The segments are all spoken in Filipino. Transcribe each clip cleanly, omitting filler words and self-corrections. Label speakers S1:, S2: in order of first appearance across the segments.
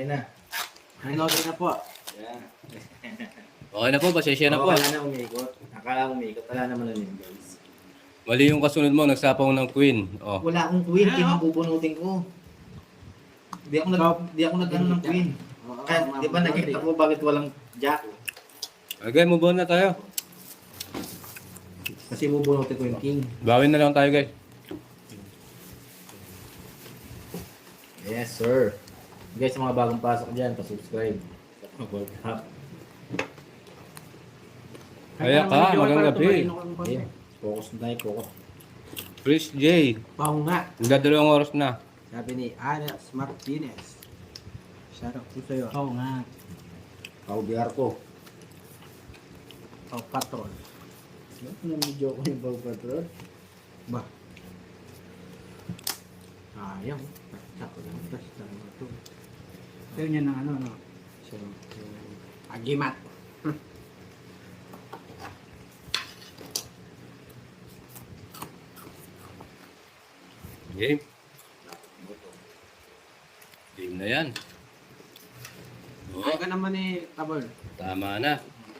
S1: Okay na.
S2: Okay na po.
S1: Yan.
S3: Okay na po, pasensya na po.
S1: Wala na umikot. Akala umikot. Wala naman na yun, guys.
S3: Mali yung kasunod mo, nagsapaw ng queen. Oh.
S1: Wala akong queen. King ang bubunutin ko. Di ako nag-ano ng queen. Kaya, di ba nakikita ko bakit walang jack?
S3: Okay, move on na tayo.
S1: Kasi bubunutin ko yung king.
S3: Bawin na lang tayo, guys.
S1: Yes, sir. Guys, mga bagong pasok dyan, pa-subscribe. World Cup.
S3: Kaya ka, magandang gabi.
S1: Okay. Focus na tayo, focus.
S3: Chris J.
S2: Pao nga.
S3: Nagdadalawang oras na.
S2: Sabi ni Alex Martinez. Shoutout po sa'yo.
S4: Oo nga.
S1: Paubiar ko.
S2: Pao Patrol.
S1: Namidyo ko yung Pau Patrol.
S2: Ba? Sayang. Basta ko lang. Basta mo ito.
S4: Ito niya ng ano, no?
S2: So, Agimat.
S3: Game. Game na yan.
S2: Ay ka naman ni Tabor.
S3: Tama na.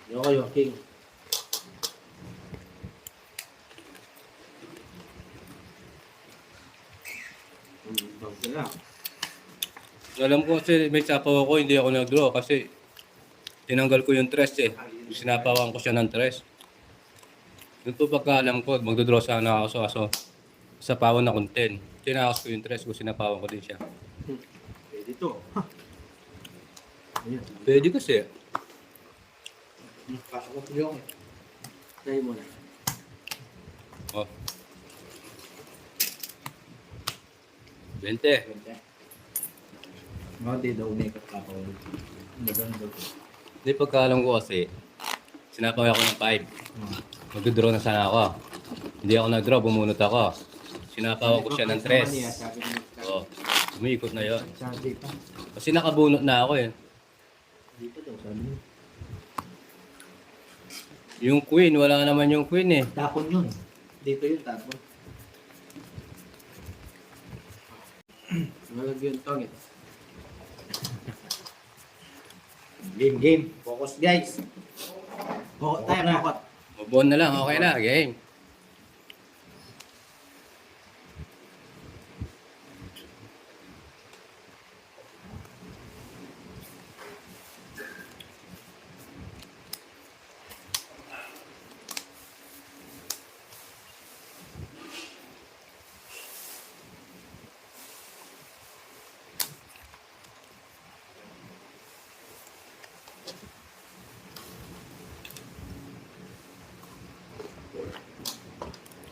S1: Yung kayo, king.
S2: Bag ka lang.
S3: Alam ko kasi may sapaw ako, hindi ako nag-draw kasi tinanggal ko yung tres eh. Sinapawan ko siya ng tres. Yun po pagka alam ko, magdodraw sana ako so sapawan na kong 10. Tinakas ko yung tres ko, sinapawan ko din siya.
S2: Pwede to. Ayun.
S3: Pwede kasi.
S1: Pasok ko yung
S2: Try mo na.
S3: Oh. 20.
S1: mga di daw umikot ka pa ulit.
S3: Hindi pagkaalam ko kasi, sinapawan ako ng 5. Magdodraw na sana ako. Hindi ako nag-draw, bumunot ako. Sinapawan ko siya ng 3.
S2: Sabi ni
S3: Oh, umiikot na yon.
S2: Sabi pa.
S3: Kasi nakabunot na ako eh.
S1: Dito daw, sabi niya.
S3: Yung queen, wala naman yung queen eh.
S1: Tapon yun. Dito yun, tapon.
S2: Malagyan tong ito.
S1: Game. Focus, guys.
S2: Bukot tayo, bukot.
S3: Mabon na lang, okay na, game.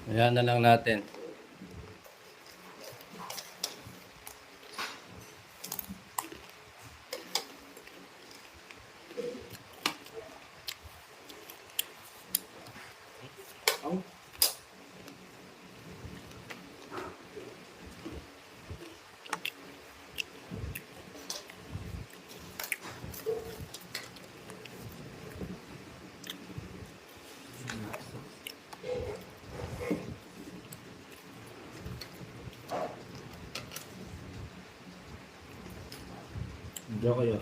S3: Ayan na lang natin.
S1: Diyo kayo.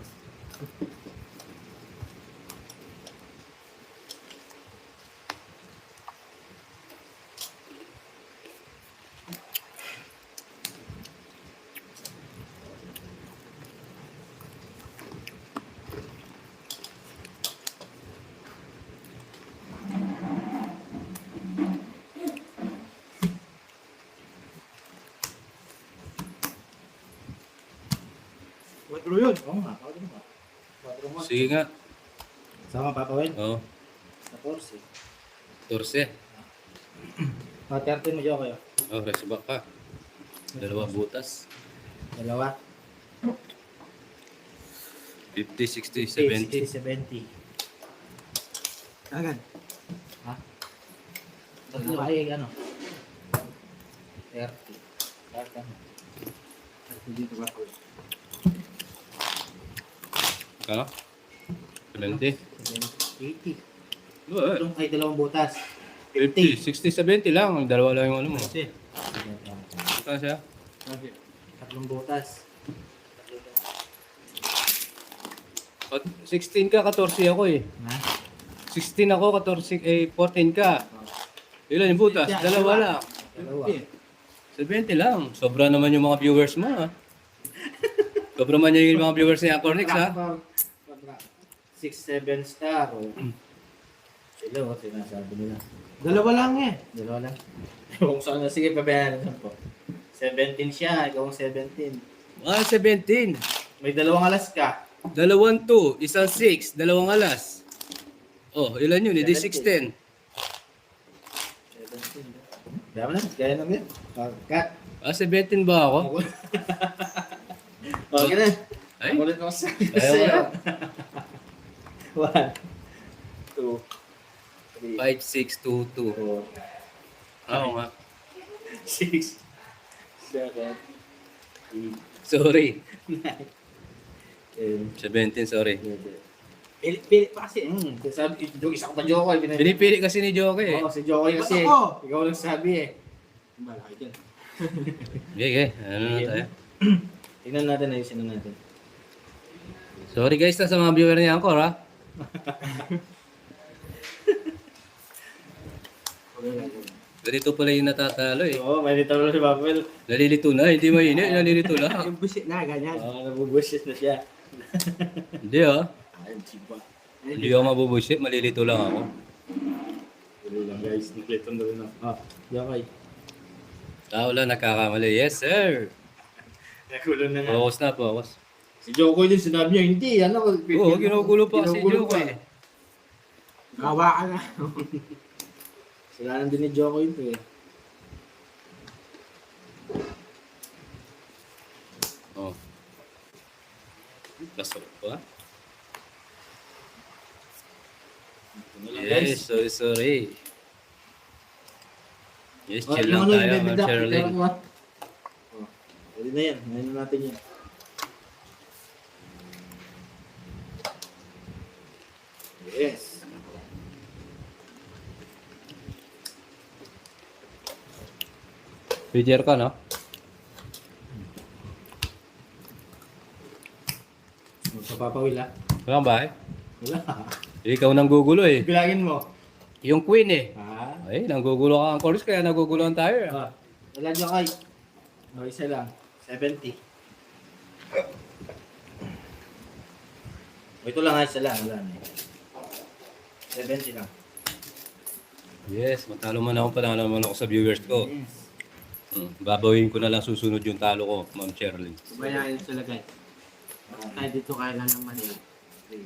S2: Wadro yun.
S1: Oo nga, pwede mo. 4 mo.
S3: Sige nga.
S1: Sama papawin.
S3: Oh,
S1: Sa 14.
S3: 14.
S1: 30 mo diyo kayo.
S3: Oh, rest back ka. 2 butas.
S1: Dalawa.
S3: 50, 60,
S1: 60,
S3: 70.
S1: 70.
S2: Agad.
S1: Ha? Tatlo ay ano? 30. Ano?
S2: Dito ba ko?
S3: Ano? 70.
S1: 80.
S3: Oh,
S1: Doon ay dalawang butas.
S3: 50, 60, 70 lang. Dalawa lang yung ano mo.
S2: Kasi.
S3: Ito na siya.
S2: Kasi.
S1: Tatlong butas.
S3: 16 ka, 14 ako eh.
S1: Ha?
S3: 16 ako, 14, 14 ka. Ilan yung butas? Dalawa lang.
S1: Dalawa.
S3: 70 lang. Sobra naman yung mga viewers mo ha. Sobra man yung mga viewers ni Acornix ha.
S1: 6-7 star. Sila o, sinasabi nila.
S2: Dalawa lang eh.
S1: Dalawa lang. Kung saan na, sige, pabayaran lang po. 17 siya, ikaw ang 17.
S3: Ah, 17.
S1: May dalawang alas ka.
S3: 2, 2, isang 6, 2 alas. Oh, ilan yun? Hindi 610.
S1: 17. Dama na, kaya naman yun. Cut.
S3: Ah, 17 ba ako?
S1: Okay na.
S3: Ay?
S1: Ako ulit ako sa
S3: Ayaw
S1: sa'yo.
S3: mo
S1: 1, 2, 3,
S3: 5, 6, 2, 2.
S1: 4,
S3: Oo nga.
S1: 6, 7, 8,
S3: Sorry.
S1: 9, 10,
S3: 17, sorry.
S1: 11.
S2: Pili pa kasi.
S1: Sabi, isa ko pa Jokoy.
S3: Pinipili kasi ni Joke eh.
S1: Oo, si Jokoy kasi.
S2: Ba't ako?
S1: Ikaw lang sabi eh.
S2: Malaki dyan.
S3: Okay. Ano na tayo?
S1: Tingnan natin, ayusin na natin.
S3: Sorry guys sa mga viewer ni Angkor ha. Ganito pala yung natatalo eh.
S1: Oo, may nito si Babel.
S3: Nalilito na, hindi mainit, nalilito lang.
S2: Yung busit na, ganyan.
S1: Oo, nabubushit na siya.
S3: Hindi ah.
S1: Ay, chiba.
S3: Hindi ako mabubushit, malilito lang ako.
S1: Tuloy lang guys, naklito na rin ako. Ah, Jokoy.
S3: Tao lang nagkakamali. Yes sir.
S1: Nakulong na nga.
S3: Focus na, focus.
S1: Si Jokoy din sinabi niya, hindi. Ano?
S3: Oo, ginugulo pa kasi
S1: Ginugulo
S3: Joke
S1: pa.
S3: eh.
S2: Gawa ka na.
S1: Sila din ni Jokoy ito eh.
S3: Oh. Lasok pa. Yes, sorry. Yes, chill lang tayo, Ma'am Sherilyn.
S1: Pwede na yan. Ngayon na natin yan. Yes.
S3: Fidyer ka, no?
S1: Magpapawil ah.
S3: Wala ba eh?
S1: Wala.
S3: Ikaw nang gugulo eh.
S1: Bilangin mo.
S3: Yung queen eh.
S1: Ha?
S3: Ay, nanggugulo ka ang chorus kaya naguguloan tayo eh.
S1: Ah. Wala Jokoy. O, isa lang. 70. O, ito lang isa lang. Wala na eh. 70 lang.
S3: Yes, matalo man ako, panalo man ako sa viewers ko.
S1: Yes.
S3: Babawin ko na lang susunod yung talo ko, Ma'am Sherilyn.
S2: Kumayain sila guys. Ay, dito kaya lang naman eh.
S1: 3,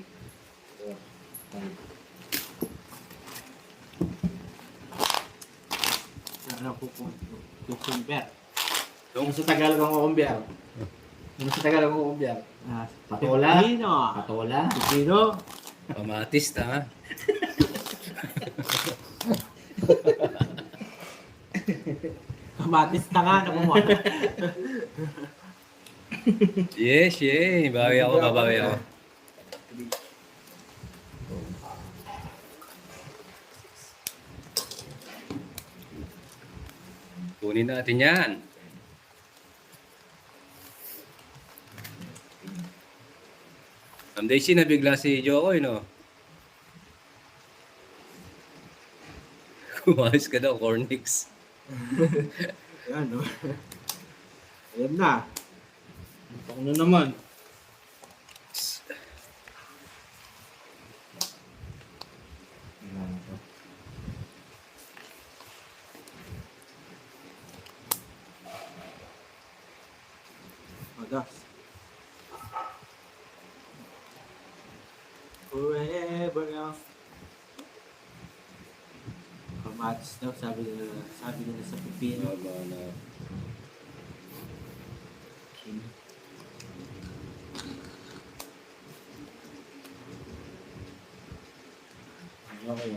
S1: 4, 5.
S2: Ano po po? Kukumber.
S1: Yung sa Tagalog ang kukumbyar. Yung sa Tagalog ang kukumbyar. Patola.
S2: Pipino.
S1: Patola.
S2: Pipino.
S3: Pamatis, ha?
S2: Kamatis na nga na kumuha.
S3: Yes, bawi ako, babawi ako. Kunin natin yan. Ang Daisy na bigla si Jokoy, no? Kumayos ka daw, Cornix.
S2: Yan, no? Ayan na.
S1: Ako na naman.
S2: Magas. Forever young. Kamatis daw, sabi nila sa pipino.
S1: Okay.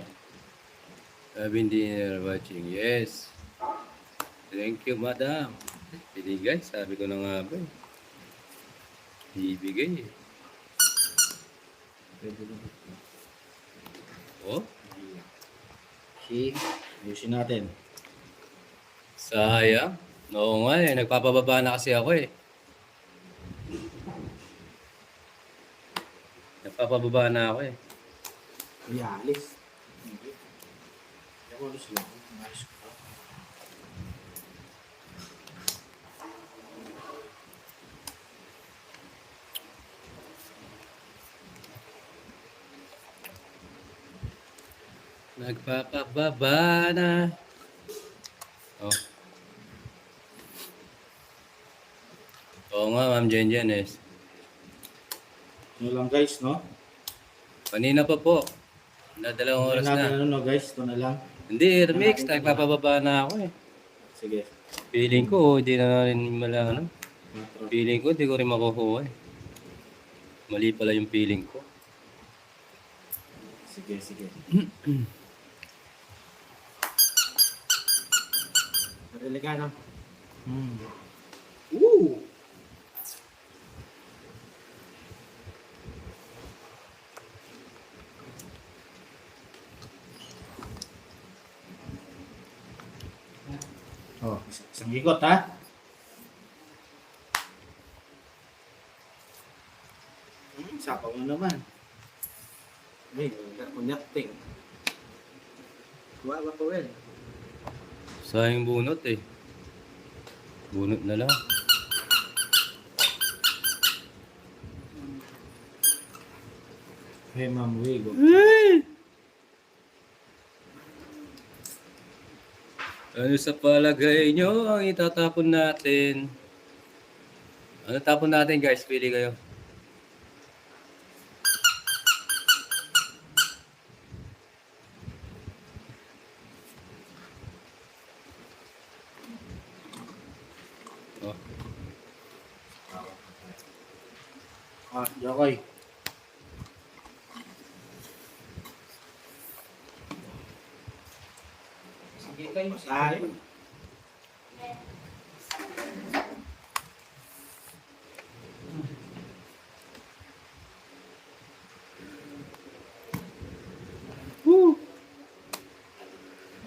S3: I've dinner watching. Yes. Thank you, madam. Binigay. Sabi ko na nga ba. Ibigay. Oh,
S1: Si, ayusin natin.
S3: sayang. Oo nga eh. Nagpapababa na kasi ako eh. Napapababa na ako eh.
S2: Ialis.
S1: Hindi. Ako alis lang. Alis ko pa.
S3: Nagpapababa na. Oh. Oo nga, Ma'am Jenjen eh.
S1: Ano lang guys, no?
S3: Kanina pa po. Na 2 oras
S1: Hindi natin
S3: na.
S1: ano, no, guys. Ito na lang.
S3: Hindi, Hermix. Nagpapababa na ako eh.
S1: Sige.
S3: Feeling ko, hindi na rin ano.
S1: Matro.
S3: Feeling ko, hindi ko rin makukuha eh. Mali pala yung feeling ko.
S1: Sige, sige.
S2: Sarili ka, no?
S1: Hmm.
S2: Woo!
S1: Oh, isang ikot ha. Sapaw mo naman.
S2: Ay, connecting. Kuha ba po, Will?
S3: Sayang bunot eh. Bunot na lang.
S1: Hey, Ma'am Wigo.
S3: Ano sa palagay nyo ang itatapon natin? Ano tapon natin guys? Pili kayo. Oh.
S1: Ah, Jokoy. Sige kayo.
S2: Ay.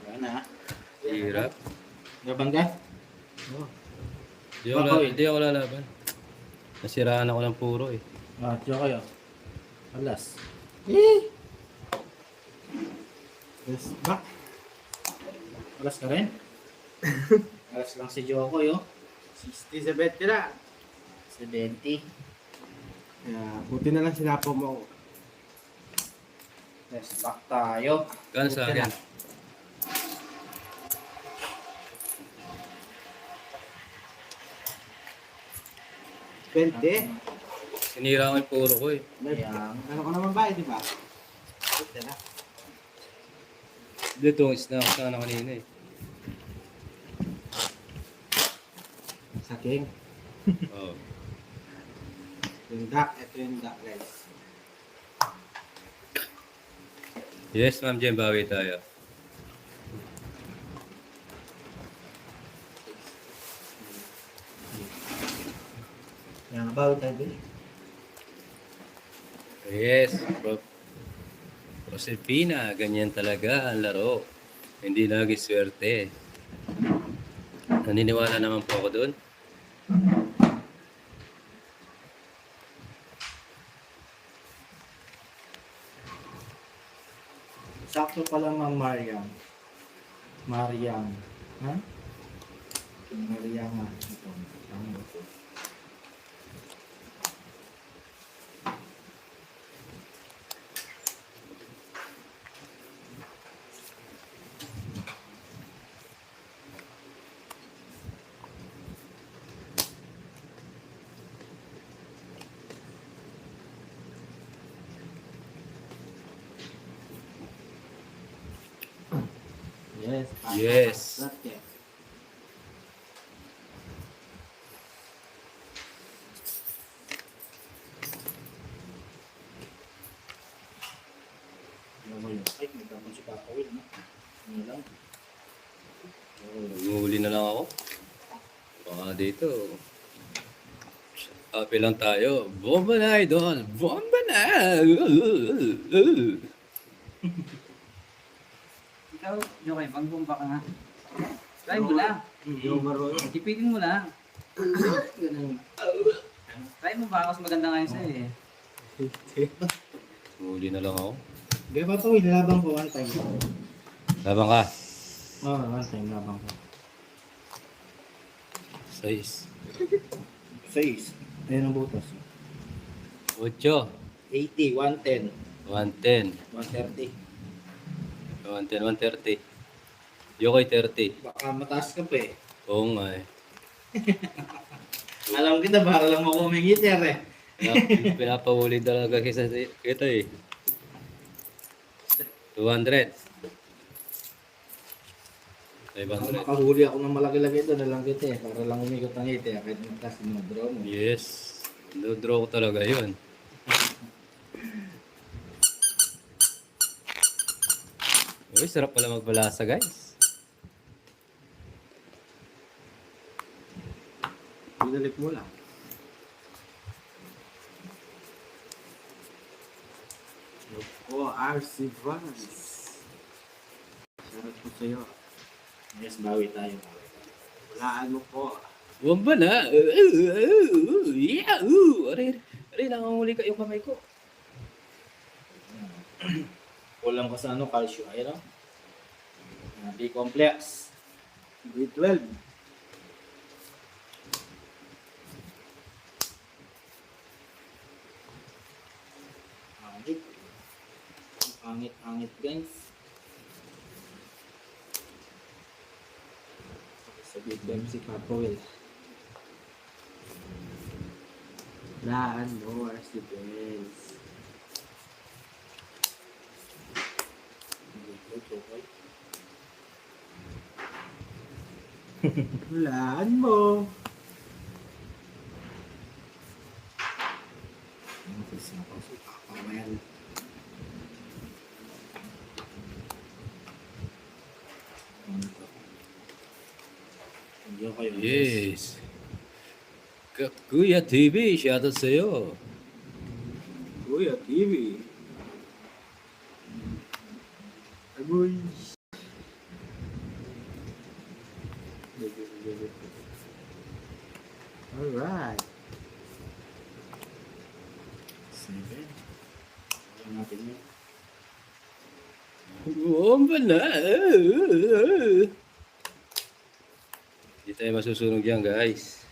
S1: Wala na ha.
S3: Hirap.
S1: Gabang ka?
S2: Oh.
S3: Hindi ako lalaban. Nasiraan ako ng puro eh.
S1: Ah, Jokoy oh. Alas.
S2: Yes, back.
S1: Alas ka rin? Alas lang si Jokoy oh.
S2: 60-70 na.
S1: 70.
S2: Kaya, buti na lang sinapo mo.
S1: Let's back tayo.
S3: Kano sa akin? Sinira ko yung puro ko eh.
S1: Ayan.
S2: Ano ko naman ba, di ba? Buti na.
S3: Hindi, tungis na ako sana kanina eh.
S2: Sa king.
S3: Oh.
S2: Yung duck, ito yung duck, guys.
S3: Yes, Ma'am Jen, bawi tayo.
S1: Yan, bawal tayo din.
S3: Yes, bro. Proserpina, ganyan talaga ang laro. Hindi lagi swerte. Naniniwala naman po ako doon.
S1: Sakto pala Ma'am Mariam. Mariam. Ha? Mariam ha. Ito. Tama ba ito?
S2: Yes.
S3: Yes.
S2: Swerte.
S1: Ano mo yun? Ay, nagkakon si Papa Will, no? Ano lang?
S3: Huli na lang ako. Baka dito. Happy lang tayo. Bomba na, idol! Bomba na!
S4: Ikaw, Jokoy, magbomba ka nga. Try mo lang.
S2: Yung marunong.
S4: Tipitin mo lang.
S2: Ganun.
S4: Try mo ba? Mas maganda nga yun sa'yo eh.
S3: Huli na lang ako.
S1: Gaya pa to, nilabang ko one time.
S3: Labang ka.
S1: Oo, one time labang ko.
S3: 6.
S1: 6. Ayun ang butas.
S3: 8.
S1: 80, 110,
S3: 110.
S1: 130.
S3: 110, 130. Yokoy 30.
S1: Baka mataas ka pa eh.
S3: Oo nga eh.
S1: Alam kita, para lang mo kumingiter eh.
S3: Pinapahuli talaga kita eh. 200.
S1: Baka
S3: 500.
S1: makahuli ako ng malaki-laki doon na lang kita eh. Para lang umikot ang ngiti eh. Kahit mataas yung draw mo.
S3: Yes. No-draw ko talaga yun. Uy, sarap pala magbalasa guys.
S2: Binalik mo lang. Oh, RC Vans. Sarap po sa'yo.
S1: Yes, bawi tayo.
S2: Walaan mo po.
S3: Huwag ba na? Yeah! Aray, aray, nakanguli ka yung kamay ko.
S1: Kulang ko sa ano, calcium. Ayun o. B-complex.
S2: B12.
S1: Angit. Angit guys. Sa B12 si Papa Will.
S2: Walaan mo, RC Vans. Walaan mo.
S3: Yes. Kuya TV, shoutout sa'yo.
S2: Kuya TV. Agoy. Alright.
S1: 7. Wala natin yun.
S3: Huwag ba na? Hindi tayo masusunog yan guys.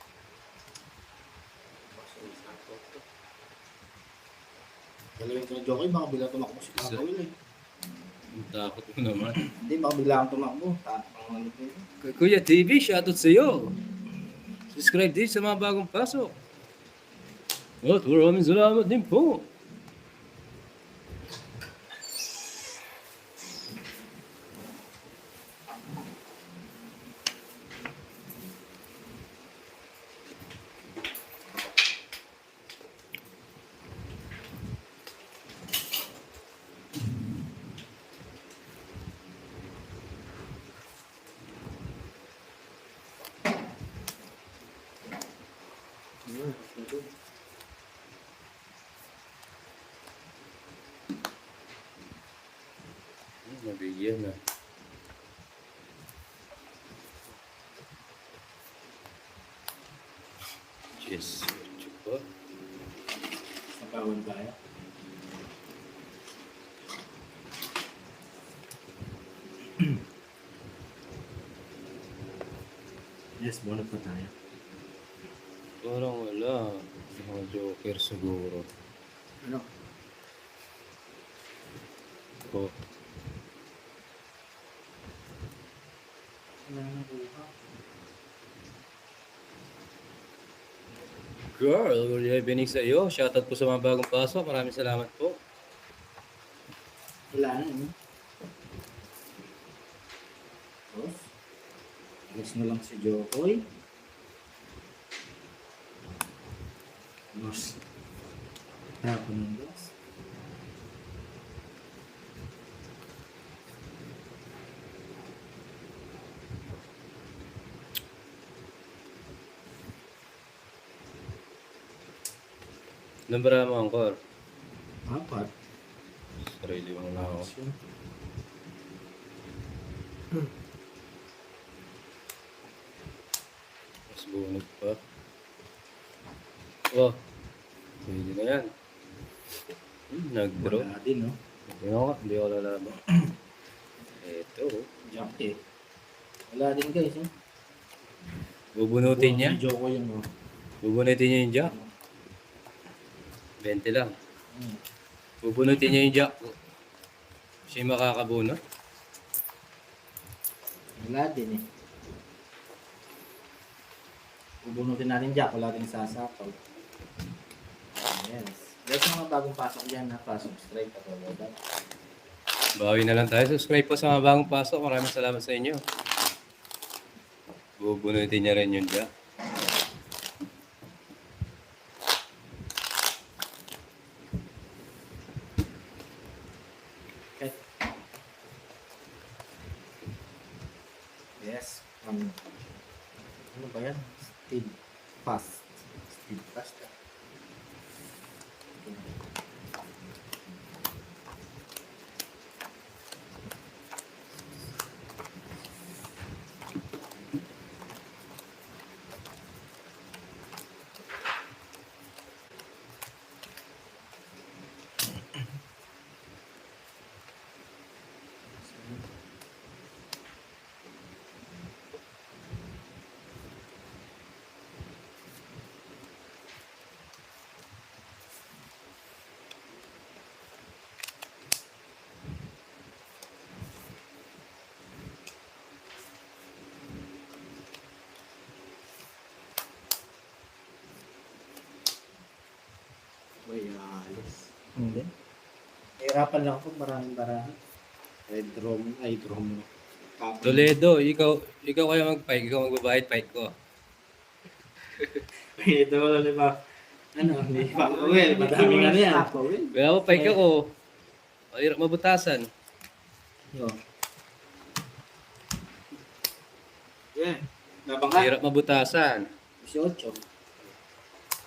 S1: Dalawin ko na joke baka bigla tumakbo si Papa Will eh.
S3: Ang takot mo naman.
S1: Hindi, baka bigla kang tumakbo. Tapang ano po yun.
S3: Kuya TV, shoutout sa'yo. Subscribe din sa mga bagong pasok. At maraming salamat din po. Nabigyan na. Yes. Chupa.
S1: Sabawan tayo. Yes, bonus pa tayo.
S3: Parang wala. Mga joker siguro.
S2: Ano?
S3: Ko.
S1: Wala na buha.
S3: Girl, good evening sa iyo. Shoutout po sa mga bagong pasok. Maraming salamat po.
S1: Wala na eh. Tapos, alis na lang si Jokoy. Tapos, tapon ng gas.
S3: Nambara mo, Angkor.
S1: 4.
S3: Sarili mo na ako. Mas bunog pa. Oh, pwede na yan. Nag-draw.
S1: Wala din, no?
S3: Hindi ako lalaban. Ito.
S1: Jack eh. Wala din guys, eh.
S3: Bubunutin niya.
S1: Video ko yun, oh.
S3: Bubunutin niya yung jack. 20 lang.
S1: Hmm.
S3: Bubunutin niya yung jack. Siya makakabunot.
S1: Wala din, eh. Bubunutin natin Jack, wala din sasakaw. Yes. Guys, mga bagong pasok dyan na pasok straight at wala.
S3: Bawi na lang tayo. Subscribe po sa mga bagong pasok. Maraming salamat sa inyo. Bubunutin niya rin yung jack.
S1: Okay. Yes. Ano ba yan? Speed fast. Speed fast.
S2: Uy, alis.
S1: Hindi. Hirapan lang ako, maraming barahan.
S2: Ay, drum.
S3: Toledo, ikaw kaya mag-fight. Ikaw magbabayad fight ko.
S1: Ito wala ba? Ano, hindi pa ako well. Madami nga yan.
S3: Kaya ako fight ako. Mahirap mabutasan.
S1: Yo.
S2: Yeah.
S1: Nabang ka?
S3: Mahirap mabutasan.
S1: 18.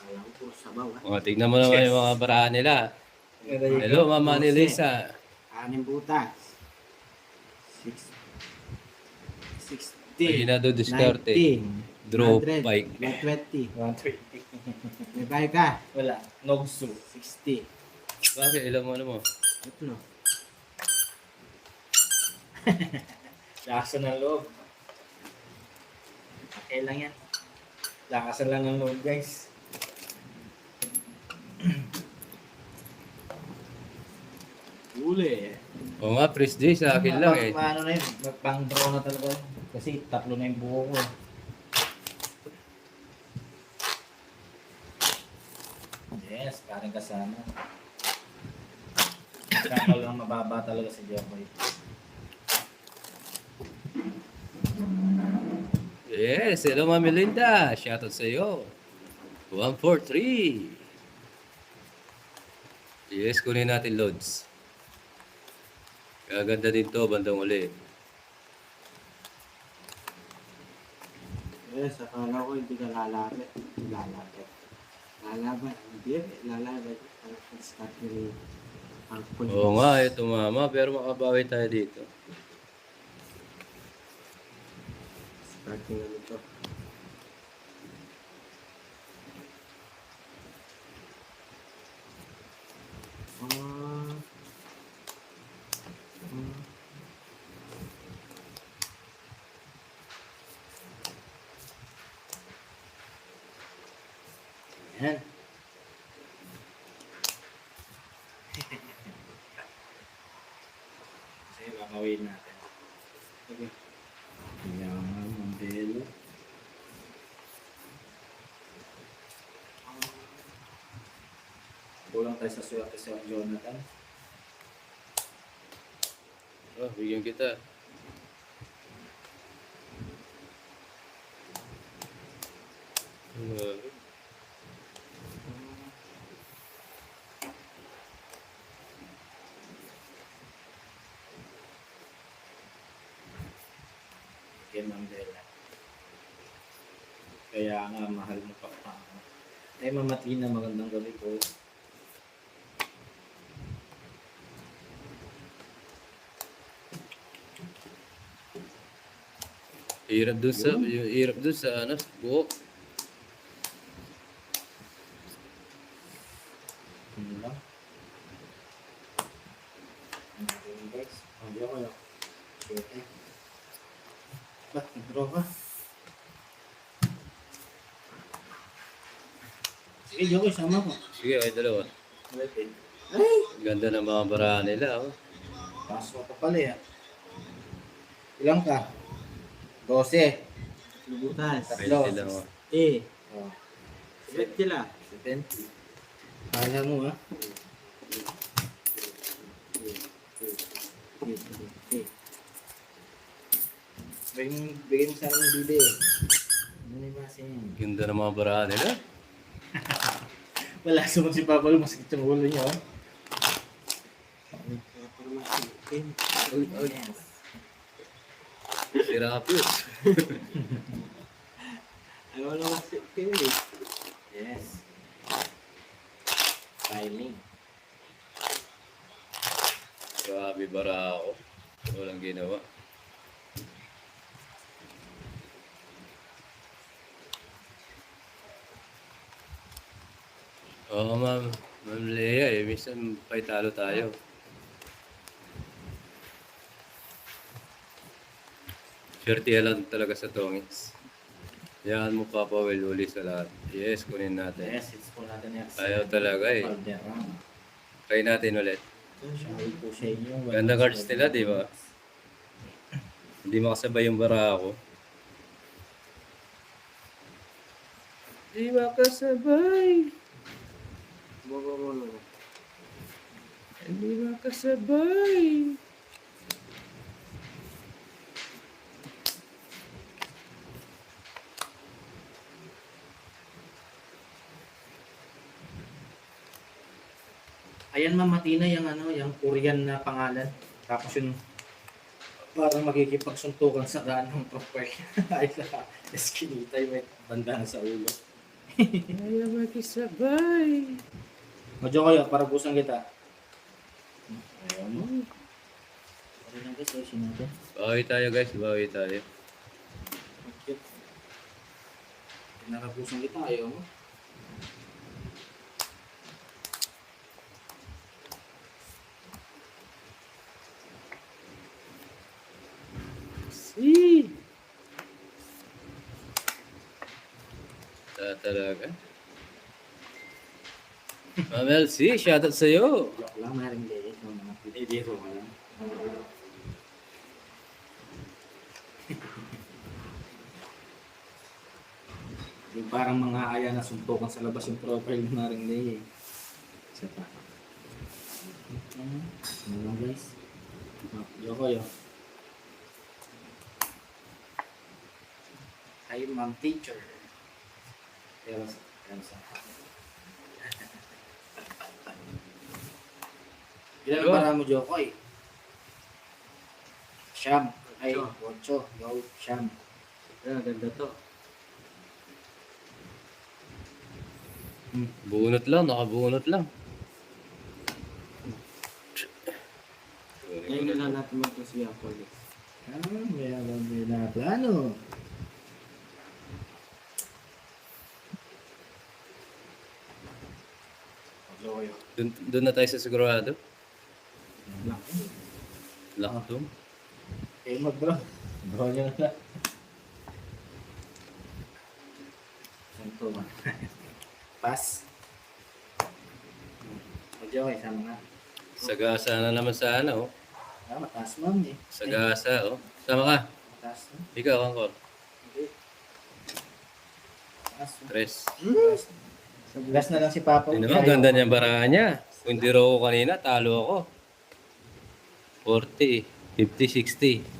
S2: Alam ko, sabaw ha.
S3: O, tignan mo naman yung mga barahan nila. Hello, Mama ni Lisa.
S2: 6 butas.
S3: Hindi
S2: 60.
S3: na do diskarte.
S2: 90.
S3: Draw
S2: 100,
S3: bike.
S2: 120.
S1: 120.
S2: May bike ka.
S1: Wala. Nogsu.
S2: 60.
S3: Bakit? Ilan mo ano mo?
S2: Ito no.
S1: Lakasan ng loob. Okay lang yan. Lakasan lang ng loob, guys.
S2: Uli.
S3: Oo nga, Pris J, sa akin lang eh.
S1: Paano na yun? Pang draw na talaga yun. Kasi tatlo na yung buo ko. eh. Yes, parang kasama. Kasama lang mababa talaga si Jeboy.
S3: Yes, hello Mami Linda. Shoutout sa iyo. 143. Yes, kunin natin loads. Gaganda din to, bandang uli.
S2: Yes, akala ko hindi ka lalapit. Lalapit. Lalaban. Hindi, lalaban. Ang start ni ang pulis.
S3: Oo nga, ito mama, pero makabawi tayo dito.
S2: Starting ano to.
S1: Yan. Sige, kakawin natin. Okay.
S2: Yan, Mandelo.
S1: Kulang tayo sa swerte sa Jonathan.
S3: Oh, bigyan kita.
S1: Kay Mandela. Kaya nga, mahal mo pa pa. Ay, Mamatina, magandang gabi po.
S3: Hirap dun sa ano, buhok.
S1: Ano lang? Ayun guys. Hindi ako yun. Sige. Ba't nag-draw ka? Sige, Jokoy, sama ko.
S3: Sige, ay dalawa.
S1: Ay!
S3: Ganda ng mga barahan nila, oh.
S1: Paso ka pala eh. Ilang ka? 12.
S2: Lubutas.
S1: Tatlo.
S3: 20 lang, oh.
S2: Eh,
S1: Oh,
S2: bet sila.
S1: 70. Kaya mo ha? Bigay mo sa akin ng bide. Ano na yung base niya?
S3: Ganda ng mga barahan nila.
S1: Wala, sumunod si Papa Lu, masakit yung ulo niya. Oh. Yes.
S3: Sirapos.
S2: Ayaw lang kasi eh.
S1: Yes. Timing.
S3: Grabe bara ako. Walang ginawa. Oo, ma'am. Ma'am Lea, eh. Minsan pa'y talo tayo. Swerte lang talaga sa tongits. Yan mo Papa Will uli sa lahat. Yes, kunin natin.
S1: Yes, it's po natin next.
S3: Ayaw talaga eh.
S1: Calderon.
S3: Try natin ulit.
S1: Shoutout po sa inyo.
S3: Ganda cards nila, di ba? Hindi makasabay yung bara ako. Di makasabay.
S2: Bobo.
S3: Hindi makasabay.
S1: Ayan ma'am, Matina, yung ano, yung Korean na pangalan. Tapos yung parang magkikipagsuntukan sa daan ng proper. Ay sa eskinita, yung may banda na sa ulo.
S3: Ayaw makasabay.
S1: Madyo kayo, para busan kita. Ayaw mo. Okay lang guys, ayusin natin.
S3: Bawi tayo guys, bawi tayo.
S1: Pinakabusan kita, ayaw mo.
S3: Si. Talaga. Ma'am Elsie, shoutout sa'yo.
S1: Joke lang, maring liit. Pinibiro ka lang. Yung parang mga aya na suntukan sa labas yung profile ng maring liit. Isa pa. Ano lang guys? Yoko yo. Hi ma'am teacher. Pero sa ilan ang para mo, Jokoy? Siyam. Ay, 8. Go, siyam.
S2: Ganda to.
S3: Bunot lang, nakabunot lang.
S2: Ngayon na lang natin magpasiya po ulit.
S1: May na plano.
S3: Doon na tayo sa sigurado.
S2: Laki.
S3: Lakdom.
S1: Eh, mag-bro. Bro nyo na lang. Santo ba? Pass. Jokoy, sama nga.
S3: Sagasa na naman sa ano, oh.
S1: Ah, mataas ma'am eh.
S3: Sagasa, oh. Sama ka.
S1: Mataas no?
S3: Ikaw, Angkor.
S1: Hindi. Mataas no?
S3: Tres.
S1: Last na lang si Papa.
S3: Hindi naman, ganda niyang barahan niya. Kung hindi raw ako kanina, talo ako. 40, 50, 60.